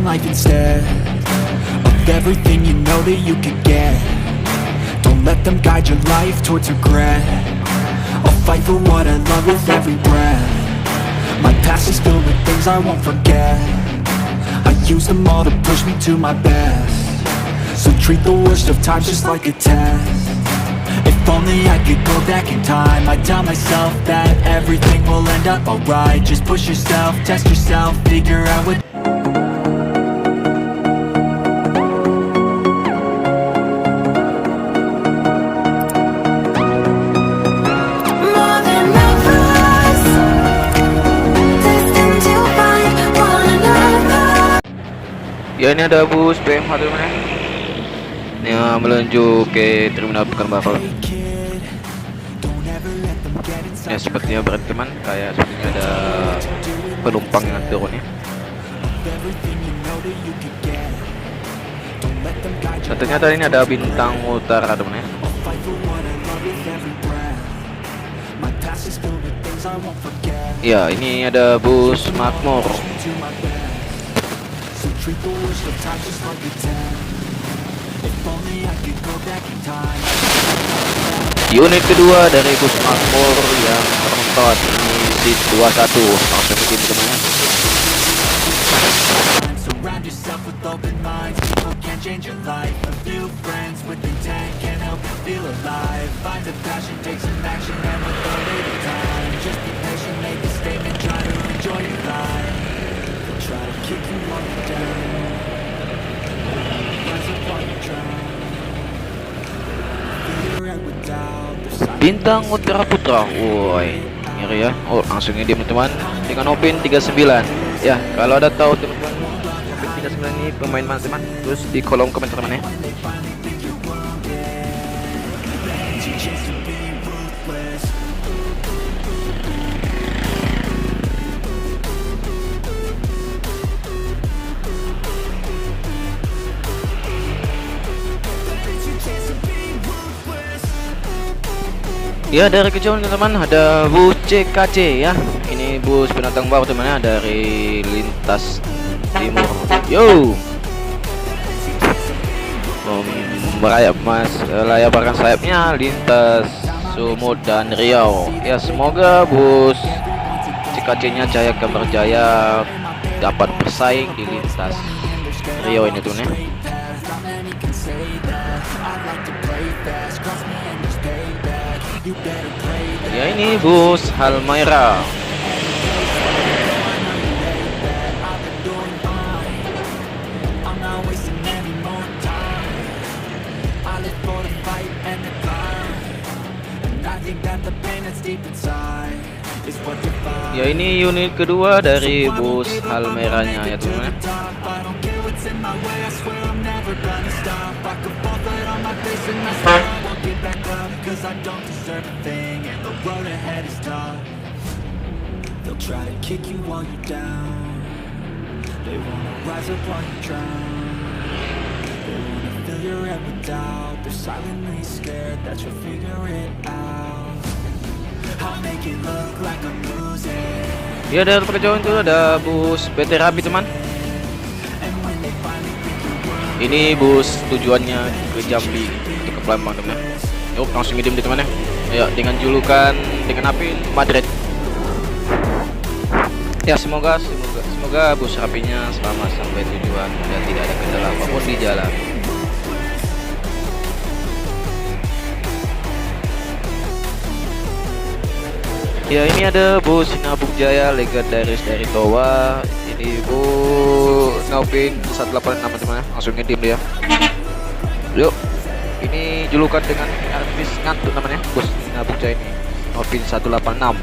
life instead of everything you know that you could get. Don't let them guide your life towards regret. I'll fight for what I love with every breath. My past is filled with things I won't forget. I use them all to push me to my best. So treat the worst of times just like a test. If only I could go back in time, I'd tell myself that everything will end up alright. Just push yourself, test yourself, figure out what. Ya, ini ada bus PMH teman ya, yang menuju ke terminal Pekanbaru. Ya, sepertinya berat teman, kayak sepertinya ada penumpang yang turun ya. Dan ternyata ini ada Bintang Utara teman ya. Ya, ini ada bus Makmur. Unit kedua dari bus Makmur yang merontot, ini seat 21. Langsung bikin teman-teman. Bintang Utara Putra, woi, ngeri ya. Oh, langsung ini teman-teman dengan Opin 39. Ya, kalau ada tahu teman-teman Opin 39 ini pemain mana teman, terus di kolom komentar teman ya. Ya, dari kejauhan teman-teman ada bus CKC ya. Ini bus pendatang baru teman-teman dari lintas timur. Yo, melayaparkan sayapnya lintas Sumut dan Riau. Ya, semoga bus CKC-nya Jaya Gambar Jaya dapat bersaing di lintas Riau ini tuh nih. Ya, ini bus Halmahera. Ya, ini unit kedua dari bus Halmeranya ya teman-teman. They'll try to kick you while you're down. They wanna rise up while you drown. They wanna fill your head with doubt. They're silently scared that you'll figure it out. I'll make it look like I'm losing. Ya, dari kejauhan itu ada bus PT Rabi teman. Ini bus tujuannya ke Jambi untuk ke Palembang teman. Yuk, langsung medium di teman ya. Ayo, dengan julukan dengan api Madrid. Ya, semoga bus rapinya selamat sampai tujuan dan tidak ada kendala apapun di jalan. Ya, ini ada bus Sinabung Jaya legendaris dari Towa. Ini bu Naupin 186 teman, langsung ngedim dia. Yuk, ini julukan dengan artis ngantuk namanya bus Sinabung Jaya ini, Naupin 186.